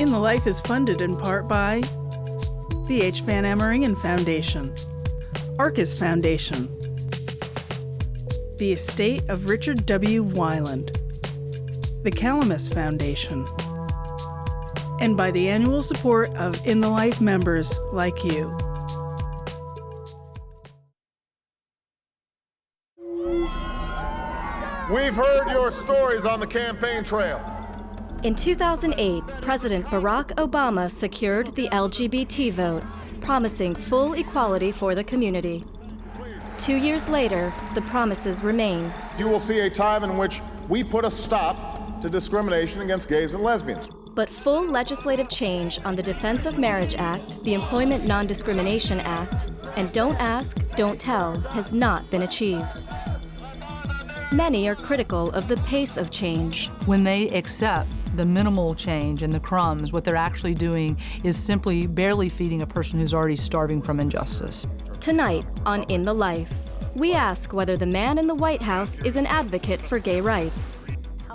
In the Life is funded in part by the H. Van Ameringen Foundation, Arcus Foundation, the estate of Richard W. Weiland, the Calamus Foundation, and by the annual support of In the Life members like you. We've heard your stories on the campaign trail. In 2008, President Barack Obama secured the LGBT vote, promising full equality for the community. 2 years later, the promises remain. You will see a time in which we put a stop to discrimination against gays and lesbians. But full legislative change on the Defense of Marriage Act, the Employment Non-Discrimination Act, and Don't Ask, Don't Tell has not been achieved. Many are critical of the pace of change. When they accept the minimal change and the crumbs, what they're actually doing is simply barely feeding a person who's already starving from injustice. Tonight on In the Life, we ask whether the man in the White House is an advocate for gay rights.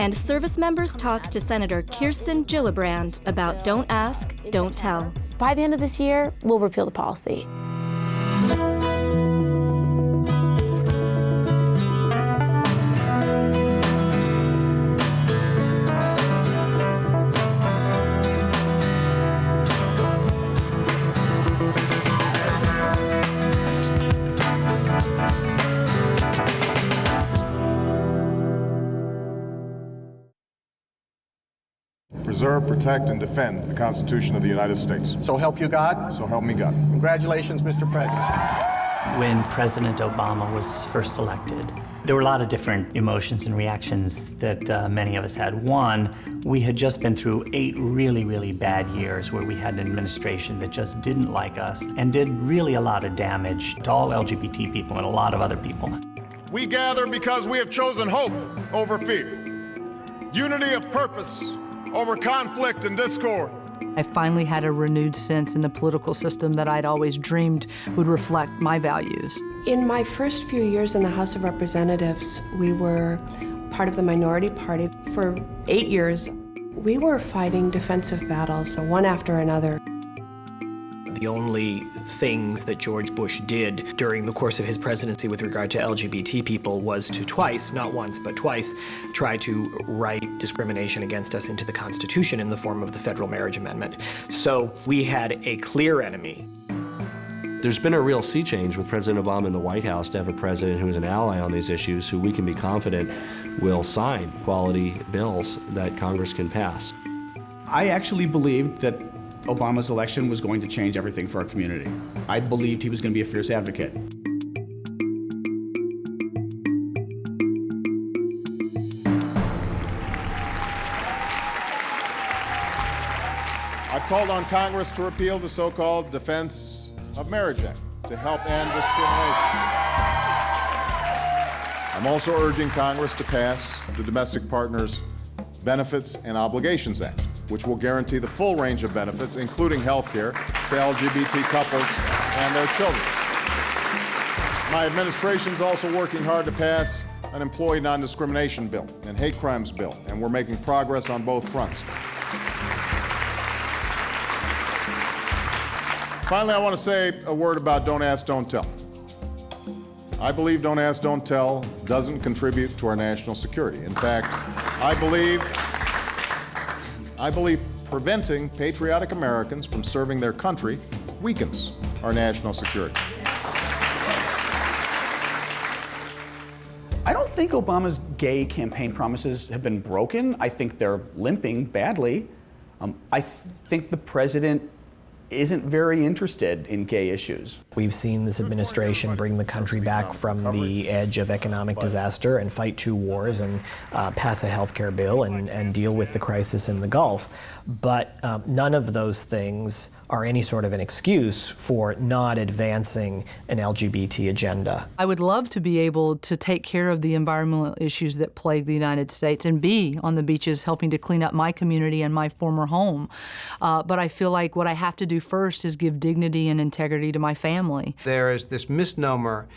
And service members talk to Senator Kirsten Gillibrand about Don't Ask, Don't Tell. By the end of this year, we'll repeal the policy. Preserve, protect, and defend the Constitution of the United States. So help you God? So help me God. Congratulations, Mr. President. When President Obama was first elected, there were a lot of different emotions and reactions that many of us had. One, we had just been through 8 really, really bad years where we had an administration that just didn't like us and did really a lot of damage to all LGBT people and a lot of other people. We gather because we have chosen hope over fear, unity of purpose over conflict and discord. I finally had a renewed sense in the political system that I'd always dreamed would reflect my values. In my first few years in the House of Representatives, we were part of the minority party. For 8 years, we were fighting defensive battles, one after another. The only things that George Bush did during the course of his presidency with regard to LGBT people was to twice, not once, but twice, try to write discrimination against us into the Constitution in the form of the Federal Marriage Amendment. So we had a clear enemy. There's been a real sea change with President Obama in the White House to have a president who is an ally on these issues, who we can be confident will sign quality bills that Congress can pass. I actually believed that Obama's election was going to change everything for our community. I believed he was going to be a fierce advocate. I've called on Congress to repeal the so-called Defense of Marriage Act to help end discrimination. I'm also urging Congress to pass the Domestic Partners Benefits and Obligations Act, which will guarantee the full range of benefits, including health care, to LGBT couples and their children. My administration is also working hard to pass an employee non-discrimination bill and hate crimes bill, and we're making progress on both fronts. Finally, I want to say a word about Don't Ask, Don't Tell. I believe Don't Ask, Don't Tell doesn't contribute to our national security. In fact, I believe preventing patriotic Americans from serving their country weakens our national security. I don't think Obama's gay campaign promises have been broken. I think they're limping badly. I think the president isn't very interested in gay issues. We've seen this administration bring the country back from the edge of economic disaster and fight 2 wars and pass a health care bill and deal with the crisis in the Gulf. But none of those things are any sort of an excuse for not advancing an LGBT agenda. I would love to be able to take care of the environmental issues that plague the United States and be on the beaches helping to clean up my community and my former home. But I feel like what I have to do first is give dignity and integrity to my family. There is this misnomer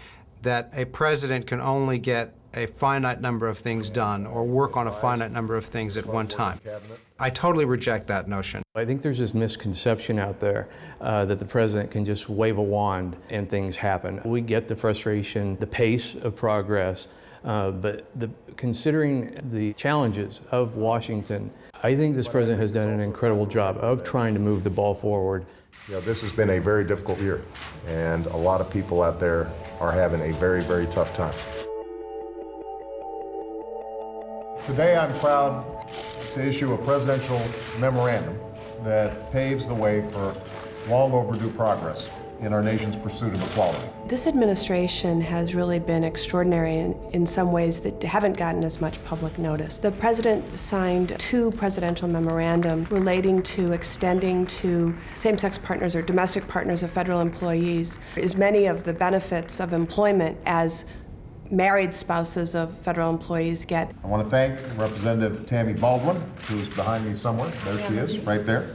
that a president can only get a finite number of things done or work on a finite number of things at one time. I totally reject that notion. I think there's this misconception out there that the president can just wave a wand and things happen. We get the frustration, the pace of progress, but considering the challenges of Washington, I think this president has done an incredible job of trying to move the ball forward. Yeah, this has been a very difficult year, and a lot of people out there are having a very, very tough time. Today I'm proud to issue a presidential memorandum that paves the way for long overdue progress in our nation's pursuit of equality. This administration has really been extraordinary in some ways that haven't gotten as much public notice. The president signed 2 presidential memorandums relating to extending to same-sex partners or domestic partners of federal employees as many of the benefits of employment as married spouses of federal employees get. I want to thank Representative Tammy Baldwin, who's behind me somewhere. There she is, right there,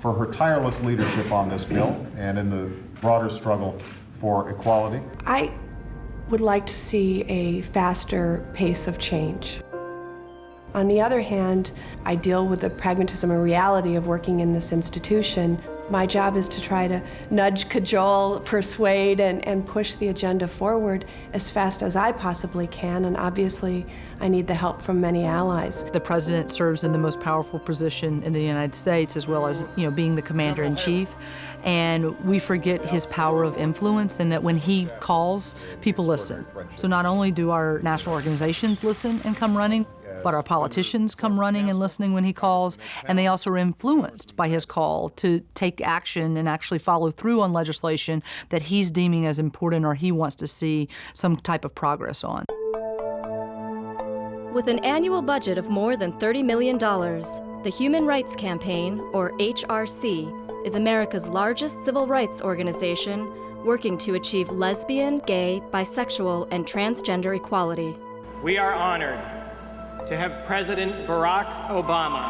for her tireless leadership on this bill and in the broader struggle for equality. I would like to see a faster pace of change. On the other hand, I deal with the pragmatism and reality of working in this institution. My job is to try to nudge, cajole, persuade, and push the agenda forward as fast as I possibly can, and obviously I need the help from many allies. The president serves in the most powerful position in the United States, as well as, being the commander-in-chief. And we forget his power of influence, and that when he calls, people listen. So not only do our national organizations listen and come running, but our politicians come running and listening when he calls, and they also are influenced by his call to take action and actually follow through on legislation that he's deeming as important or he wants to see some type of progress on. With an annual budget of more than $30 million, the Human Rights Campaign, or HRC, is America's largest civil rights organization working to achieve lesbian, gay, bisexual, and transgender equality. We are honored to have President Barack Obama.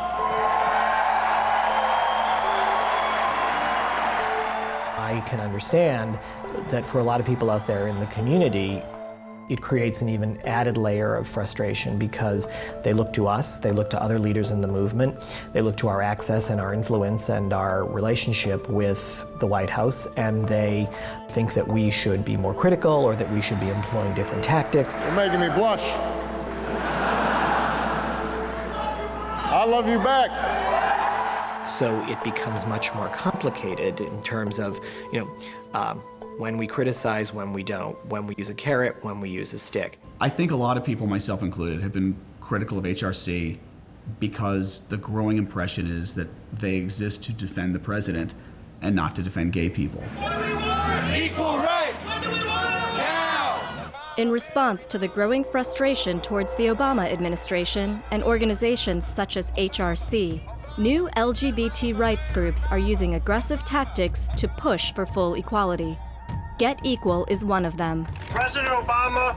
I can understand that for a lot of people out there in the community, it creates an even added layer of frustration because they look to us, they look to other leaders in the movement, they look to our access and our influence and our relationship with the White House, and they think that we should be more critical or that we should be employing different tactics. You're making me blush. I love you back. So it becomes much more complicated in terms of, when we criticize, when we don't, when we use a carrot, when we use a stick. I think a lot of people, myself included, have been critical of HRC because the growing impression is that they exist to defend the president and not to defend gay people. Equal rights! Now! In response to the growing frustration towards the Obama administration and organizations such as HRC, new LGBT rights groups are using aggressive tactics to push for full equality. Get Equal is one of them. President Obama,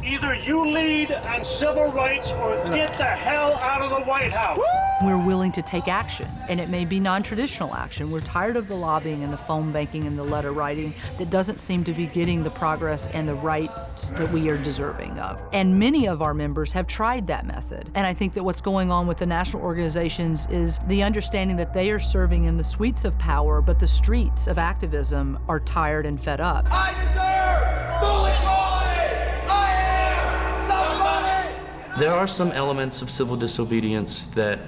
either you lead on civil rights or get the hell out of the White House. We're willing to take action, and it may be non-traditional action. We're tired of the lobbying and the phone banking and the letter writing that doesn't seem to be getting the progress and the rights that we are deserving of. And many of our members have tried that method. And I think that what's going on with the national organizations is the understanding that they are serving in the suites of power, but the streets of activism are tired and fed up. I deserve full equality! I am somebody! There are some elements of civil disobedience that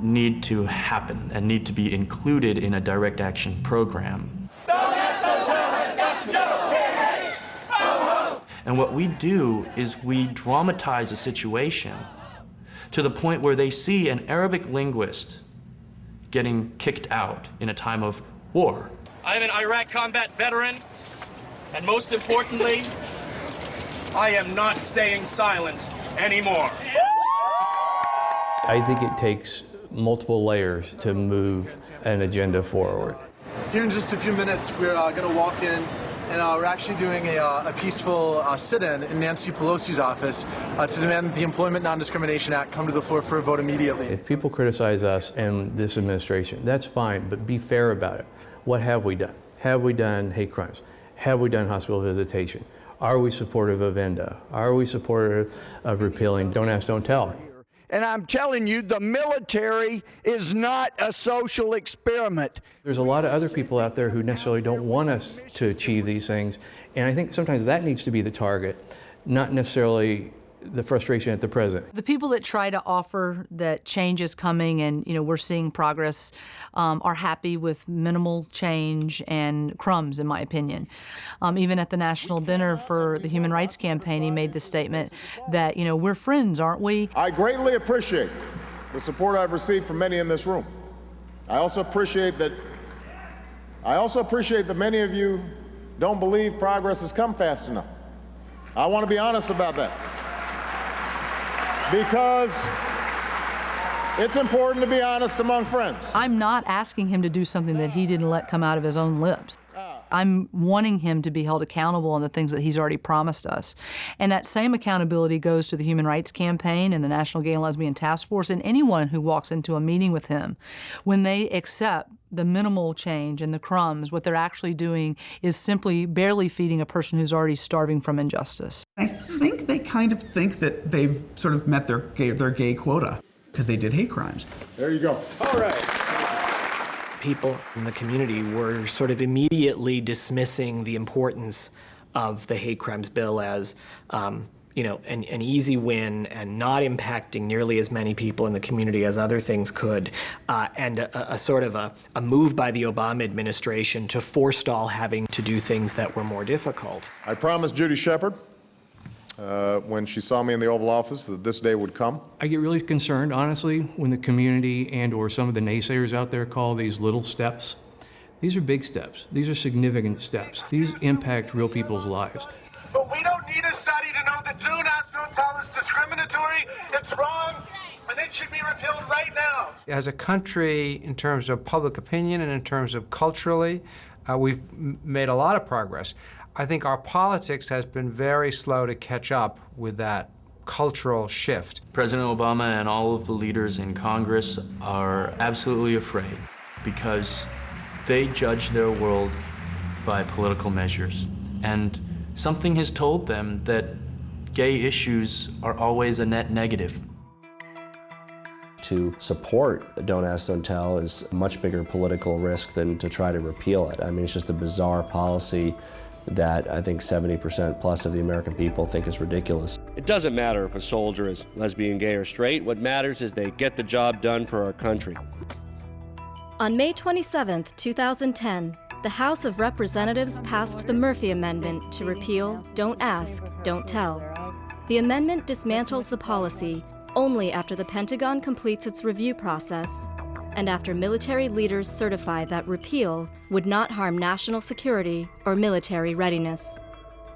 need to happen and need to be included in a direct action program. And what we do is we dramatize a situation to the point where they see an Arabic linguist getting kicked out in a time of war. I'm an Iraq combat veteran, and most importantly, I am not staying silent anymore. I think it takes multiple layers to move an agenda forward. Here in just a few minutes, we're going to walk in, and we're actually doing a peaceful sit-in in Nancy Pelosi's office to demand that the Employment Non-Discrimination Act come to the floor for a vote immediately. If people criticize us and this administration, that's fine, but be fair about it. What have we done? Have we done hate crimes? Have we done hospital visitation? Are we supportive of ENDA? Are we supportive of repealing Don't Ask, Don't Tell? And I'm telling you, the military is not a social experiment. There's a lot of other people out there who necessarily don't want us to achieve these things, and I think sometimes that needs to be the target, not necessarily the frustration at the president. The people that try to offer that change is coming and we're seeing progress are happy with minimal change and crumbs, in my opinion. Even at the national dinner for the Human Rights Campaign, he made the statement that we're friends, aren't we? I greatly appreciate the support I've received from many in this room. I also appreciate that many of you don't believe progress has come fast enough. I want to be honest about that. Because it's important to be honest among friends. I'm not asking him to do something that he didn't let come out of his own lips. I'm wanting him to be held accountable on the things that he's already promised us. And that same accountability goes to the Human Rights Campaign and the National Gay and Lesbian Task Force and anyone who walks into a meeting with him. When they accept the minimal change and the crumbs, what they're actually doing is simply barely feeding a person who's already starving from injustice. I think they kind of think that they've sort of met their gay quota because they did hate crimes. There you go. All right. People in the community were sort of immediately dismissing the importance of the hate crimes bill as an easy win and not impacting nearly as many people in the community as other things could, and a sort of a move by the Obama administration to forestall having to do things that were more difficult. I promised Judy Shepard when she saw me in the Oval Office that this day would come. I get really concerned, honestly, when the community and or some of the naysayers out there call these little steps. These are big steps. These are significant steps. These impact real people's lives. But we don't need a study to know that Don't Ask, Don't Tell is discriminatory, it's wrong, and it should be repealed right now. As a country, in terms of public opinion and in terms of culturally, we've made a lot of progress. I think our politics has been very slow to catch up with that cultural shift. President Obama and all of the leaders in Congress are absolutely afraid because they judge their world by political measures. And something has told them that gay issues are always a net negative. To support Don't Ask, Don't Tell is a much bigger political risk than to try to repeal it. I mean, it's just a bizarre policy that I think 70% plus of the American people think is ridiculous. It doesn't matter if a soldier is lesbian, gay, or straight. What matters is they get the job done for our country. On May 27, 2010, the House of Representatives passed the Murphy Amendment to repeal Don't Ask, Don't Tell. The amendment dismantles the policy only after the Pentagon completes its review process and after military leaders certify that repeal would not harm national security or military readiness.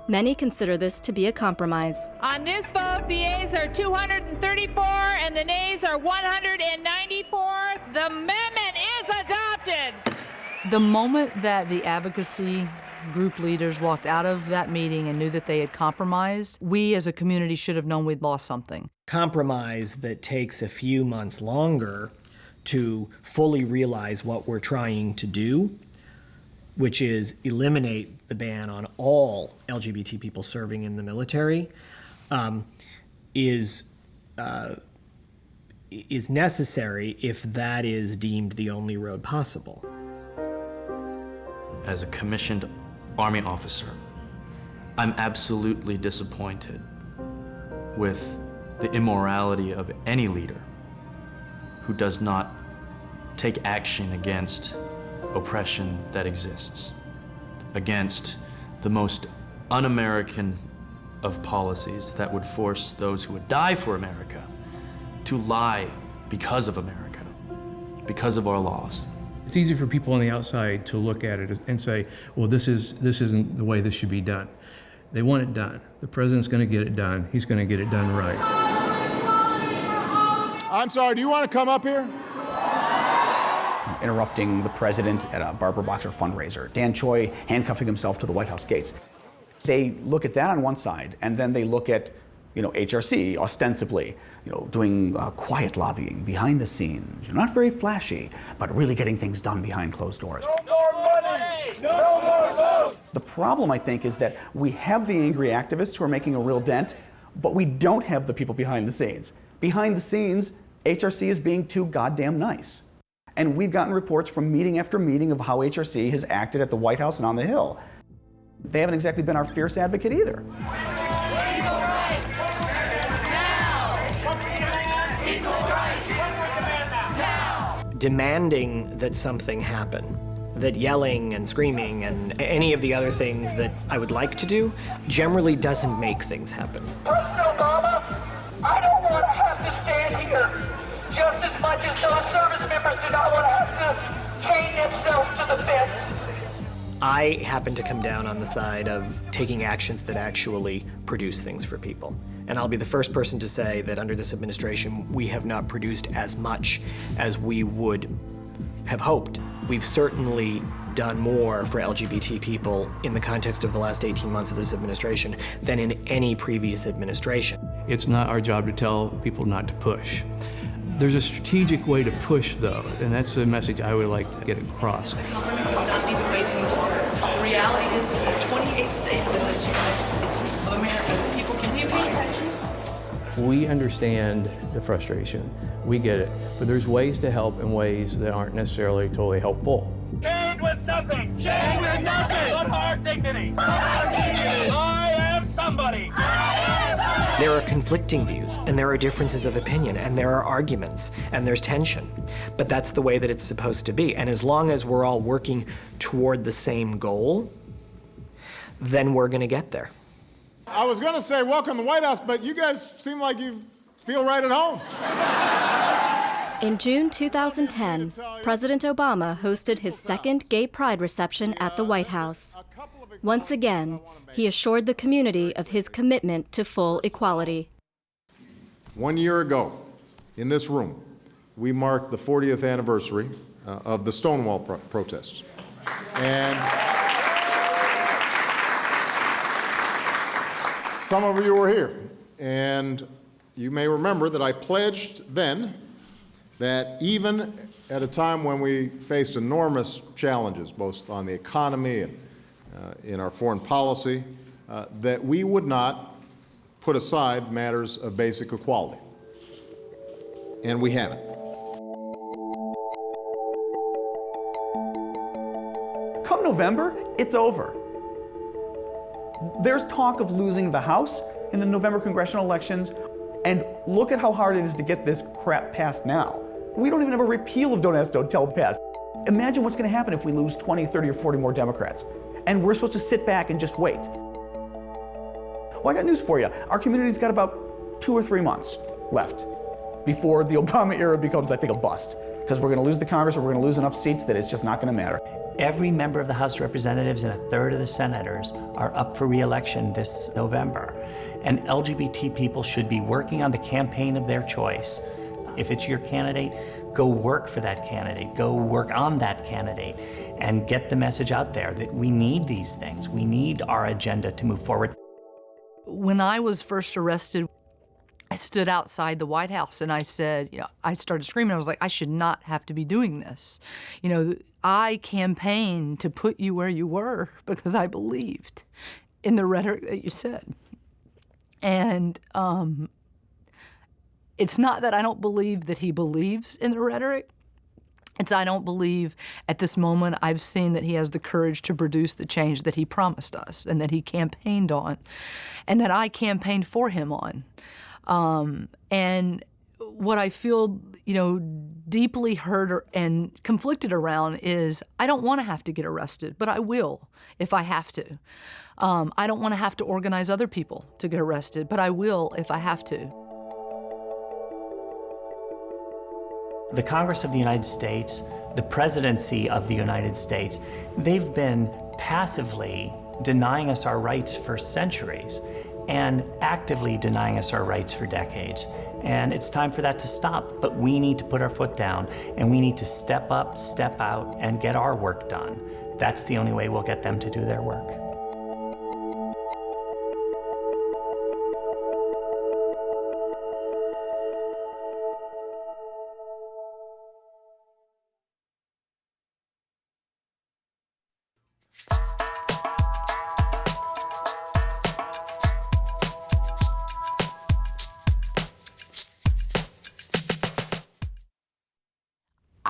Many consider this to be a compromise. On this vote, the ayes are 234 and the nays are 194. The amendment is adopted. The moment that the advocacy group leaders walked out of that meeting and knew that they had compromised, we as a community should have known we'd lost something. Compromise that takes a few months longer to fully realize what we're trying to do, which is eliminate the ban on all LGBT people serving in the military, is necessary if that is deemed the only road possible. As a commissioned Army officer, I'm absolutely disappointed with the immorality of any leader who does not take action against oppression that exists, against the most un-American of policies that would force those who would die for America to lie because of America, because of our laws. It's easy for people on the outside to look at it and say, well, this isn't the way this should be done. They want it done. The president's going to get it done. He's going to get it done right. I'm sorry, do you want to come up here? Interrupting the president at a Barbara Boxer fundraiser. Dan Choi handcuffing himself to the White House gates. They look at that on one side, and then they look at, HRC ostensibly, doing quiet lobbying behind the scenes. Not very flashy, but really getting things done behind closed doors. No more money! No more votes! The problem, I think, is that we have the angry activists who are making a real dent, but we don't have the people behind the scenes. Behind the scenes, HRC is being too goddamn nice. And we've gotten reports from meeting after meeting of how HRC has acted at the White House and on the Hill. They haven't exactly been our fierce advocate either. Demanding that something happen, that yelling and screaming and any of the other things that I would like to do generally doesn't make things happen. President Obama, I don't want to have to stand here just as much as those service members do not want to have to chain themselves to the fence. I happen to come down on the side of taking actions that actually produce things for people. And I'll be the first person to say that under this administration, we have not produced as much as we would have hoped. We've certainly done more for LGBT people in the context of the last 18 months of this administration than in any previous administration. It's not our job to tell people not to push. There's a strategic way to push, though, and that's the message I would like to get across. The reality is 28 states in this United States of America. People can pay attention. We understand the frustration. We get it. But there's ways to help in ways that aren't necessarily totally helpful. Chained with nothing! Chained with nothing! But hard dignity! I am somebody! There are conflicting views, and there are differences of opinion, and there are arguments, and there's tension. But that's the way that it's supposed to be. And as long as we're all working toward the same goal, then we're going to get there. I was going to say welcome to the White House, but you guys seem like you feel right at home. In June 2010, President Obama hosted his second gay pride reception at the White House. Once again, he assured the community of his commitment to full equality. 1 year ago, in this room, we marked the 40th anniversary of the Stonewall protests. And some of you were here, and you may remember that I pledged then that even at a time when we faced enormous challenges, both on the economy and in our foreign policy, that we would not put aside matters of basic equality. And we haven't. Come November, it's over. There's talk of losing the House in the November congressional elections, and look at how hard it is to get this crap passed now. We don't even have a repeal of Don't Ask, Don't Tell passed. Imagine what's going to happen if we lose 20, 30, or 40 more Democrats, and we're supposed to sit back and just wait. Well, I got news for you. Our community's got about 2 or 3 months left before the Obama era becomes, I think, a bust, because we're going to lose the Congress, or we're going to lose enough seats that it's just not going to matter. Every member of the House of Representatives and a third of the senators are up for re-election this November. And LGBT people should be working on the campaign of their choice. If it's your candidate, go work for that candidate. Go work on that candidate and get the message out there that we need these things. We need our agenda to move forward. When I was first arrested, I stood outside the White House and I said, I started screaming. I was like, I should not have to be doing this. I campaigned to put you where you were because I believed in the rhetoric that you said. And it's not that I don't believe that he believes in the rhetoric. It's I don't believe at this moment I've seen that he has the courage to produce the change that he promised us and that he campaigned on and that I campaigned for him on. And what I feel, deeply hurt and conflicted around is I don't want to have to get arrested, but I will if I have to. I don't want to have to organize other people to get arrested, but I will if I have to. The Congress of the United States, the presidency of the United States, they've been passively denying us our rights for centuries and actively denying us our rights for decades. And it's time for that to stop. But we need to put our foot down and we need to step up, step out, and get our work done. That's the only way we'll get them to do their work.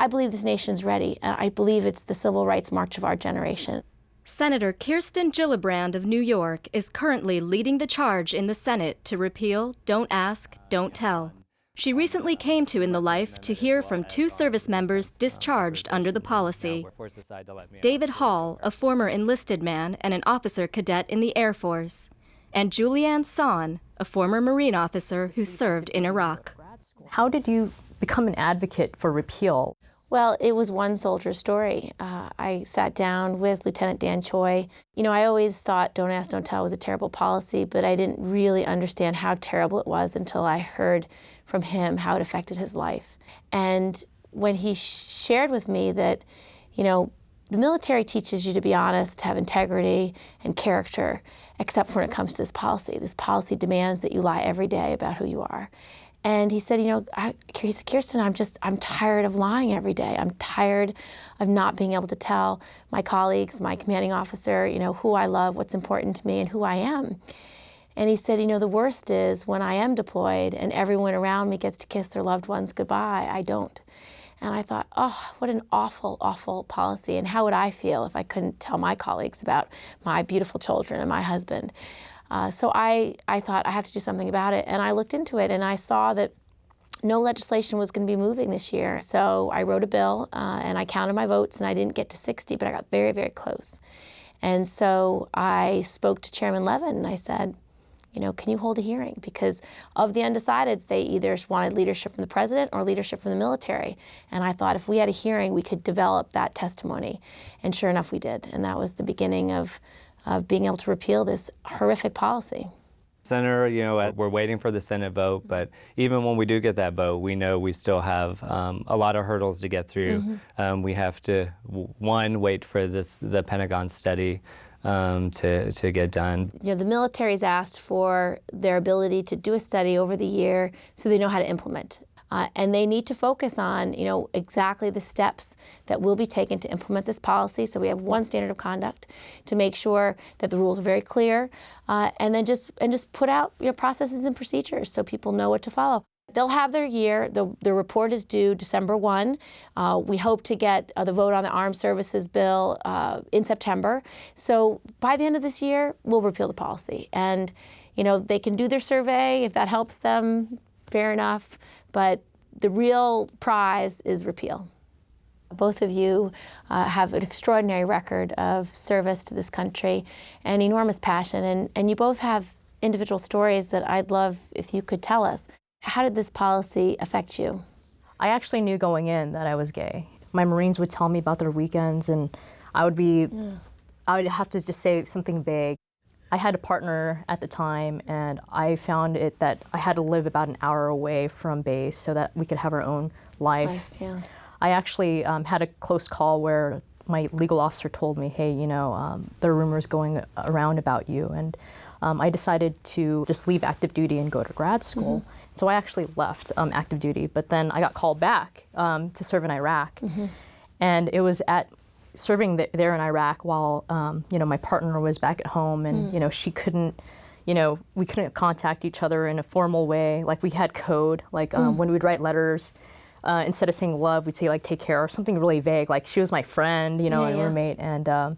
I believe this nation's ready, and I believe it's the civil rights march of our generation. Senator Kirsten Gillibrand of New York is currently leading the charge in the Senate to repeal Don't Ask, Don't Tell. She recently came to In the Life to hear from 2 service members discharged under the policy. David Hall, a former enlisted man and an officer cadet in the Air Force, and Julianne Sohn, a former Marine officer who served in Iraq. How did you become an advocate for repeal? Well, it was one soldier's story. I sat down with Lieutenant Dan Choi. You know, I always thought Don't Ask, Don't Tell was a terrible policy, but I didn't really understand how terrible it was until I heard from him how it affected his life. And when he shared with me that, you know, the military teaches you to be honest, to have integrity and character, except for when it comes to this policy. This policy demands that you lie every day about who you are. And he said, you know, Kirsten, I'm tired of lying every day. I'm tired of not being able to tell my colleagues, my commanding officer, you know, who I love, what's important to me, and who I am. And he said, you know, the worst is when I am deployed and everyone around me gets to kiss their loved ones goodbye, I don't. And I thought, oh, what an awful, awful policy. And how would I feel if I couldn't tell my colleagues about my beautiful children and my husband? So I thought I have to do something about it. And I looked into it and I saw that no legislation was going to be moving this year. So I wrote a bill and I counted my votes and I didn't get to 60, but I got very, very close. And so I spoke to Chairman Levin and I said, you know, can you hold a hearing? Because of the undecideds, they either wanted leadership from the president or leadership from the military. And I thought if we had a hearing, we could develop that testimony. And sure enough, we did. And that was the beginning of being able to repeal this horrific policy. Senator, you know, we're waiting for the Senate vote, but even when we do get that vote, we know we still have a lot of hurdles to get through. We have to, one, wait for the Pentagon study to get done. You know, the military's asked for their ability to do a study over the year so they know how to implement. And they need to focus on, you know, exactly the steps that will be taken to implement this policy. So we have one standard of conduct to make sure that the rules are very clear, and then just put out, you know, processes and procedures so people know what to follow. They'll have their year. The report is due December 1. We hope to get the vote on the Armed Services Bill in September. So by the end of this year, we'll repeal the policy. And, you know, they can do their survey. If that helps them, fair enough. But the real prize is repeal. Both of you have an extraordinary record of service to this country and enormous passion. And you both have individual stories that I'd love if you could tell us. How did this policy affect you? I actually knew going in that I was gay. My Marines would tell me about their weekends, and I would have to just say something vague. I had a partner at the time, and I found it that I had to live about an hour away from base so that we could have our own life. Yeah. I actually had a close call where my legal officer told me, hey, you know, there are rumors going around about you, and I decided to just leave active duty and go to grad school. So I actually left active duty, but then I got called back to serve in Iraq. And it was at serving there in Iraq while, you know, my partner was back at home and, you know, she couldn't, you know, we couldn't contact each other in a formal way. Like we had code, like when we'd write letters, instead of saying love, we'd say like take care or something really vague, like she was my friend, you know, and roommate. And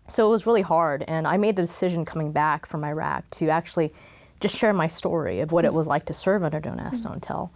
so it was really hard. And I made the decision coming back from Iraq to actually just share my story of what it was like to serve under Don't Ask, Don't Tell.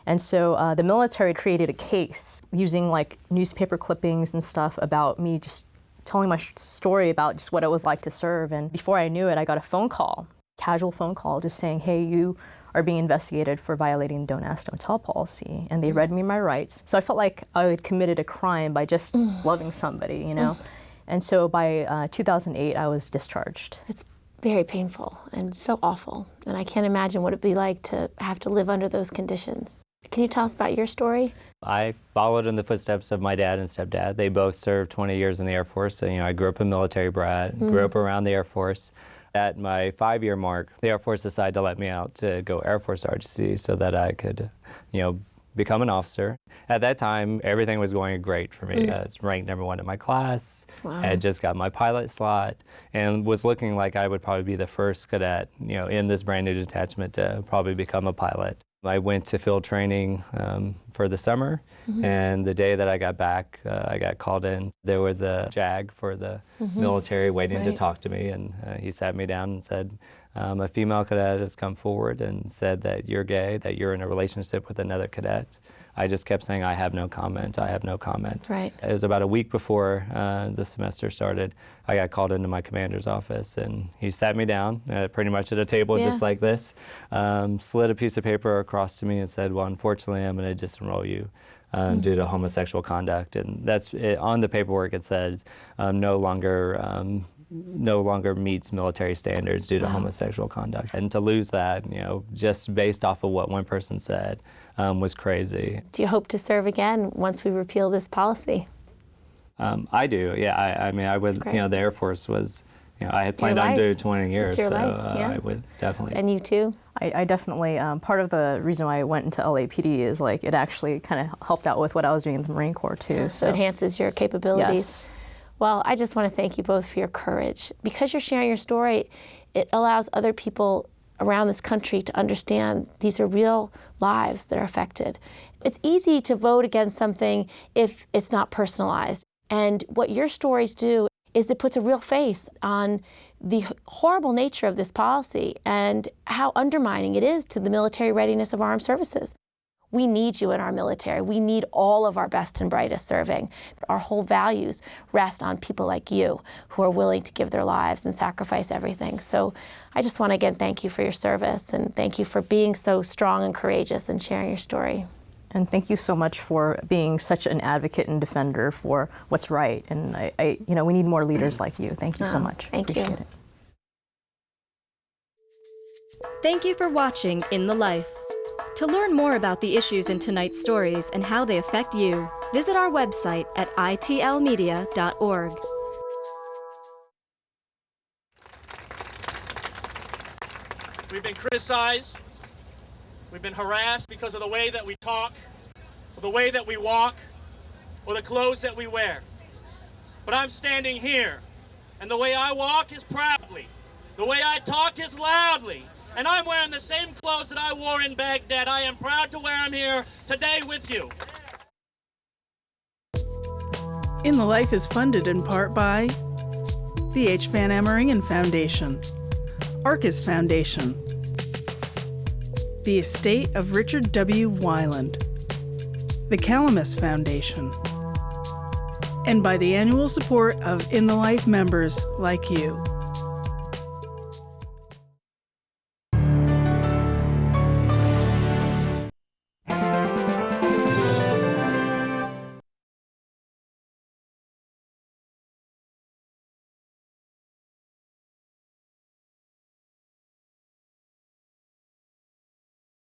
And so the military created a case using like newspaper clippings and stuff about me just telling my story about just what it was like to serve. And before I knew it, I got a phone call, casual phone call, just saying, hey, you are being investigated for violating the Don't Ask, Don't Tell policy. And they read me my rights. So I felt like I had committed a crime by just loving somebody, you know. And so by 2008, I was discharged. It's very painful and so awful. And I can't imagine what it'd be like to have to live under those conditions. Can you tell us about your story? I followed in the footsteps of my dad and stepdad. They both served 20 years in the Air Force. So, you know, I grew up a military brat, grew up around the Air Force. At my 5-year mark, the Air Force decided to let me out to go Air Force RGC so that I could, you know, become an officer. At that time, everything was going great for me. I was ranked #1 in my class. I had just got my pilot slot and was looking like I would probably be the first cadet, you know, in this brand new detachment to probably become a pilot. I went to field training for the summer, and the day that I got back, I got called in. There was a JAG for the military waiting to talk to me, and he sat me down and said, a female cadet has come forward and said that you're gay, that you're in a relationship with another cadet. I just kept saying, I have no comment, I have no comment. Right. It was about a week before the semester started. I got called into my commander's office, and he sat me down pretty much at a table just like this, slid a piece of paper across to me and said, well, unfortunately, I'm going to disenroll you due to homosexual conduct. And that's on the paperwork. It says no longer meets military standards due to homosexual conduct. And to lose that, just based off of what one person said, was crazy. Do you hope to serve again once we repeal this policy? I do, yeah. I mean, I would, the Air Force was, I had planned on doing 20 years, so I would definitely. And you too? I definitely, part of the reason why I went into LAPD is like it actually kind of helped out with what I was doing in the Marine Corps too. So it enhances your capabilities. Yes. Well, I just want to thank you both for your courage. Because you're sharing your story, it allows other people around this country to understand these are real lives that are affected. It's easy to vote against something if it's not personalized. And what your stories do is it puts a real face on the horrible nature of this policy and how undermining it is to the military readiness of armed services. We need you in our military. We need all of our best and brightest serving. Our whole values rest on people like you who are willing to give their lives and sacrifice everything. So I just want to again thank you for your service and thank you for being so strong and courageous and sharing your story. And thank you so much for being such an advocate and defender for what's right. And we need more leaders like you. Thank you so much. Thank you. Appreciate it. Thank you for watching In the Life. To learn more about the issues in tonight's stories and how they affect you, visit our website at itlmedia.org. We've been criticized, we've been harassed because of the way that we talk, or the way that we walk, or the clothes that we wear. But I'm standing here, and the way I walk is proudly, the way I talk is loudly, and I'm wearing the same clothes that I wore in Baghdad. I am proud to wear them here today with you. In the Life is funded in part by the H. Van Ameringen Foundation, Arcus Foundation, the estate of Richard W. Weiland, the Calamus Foundation, and by the annual support of In the Life members like you.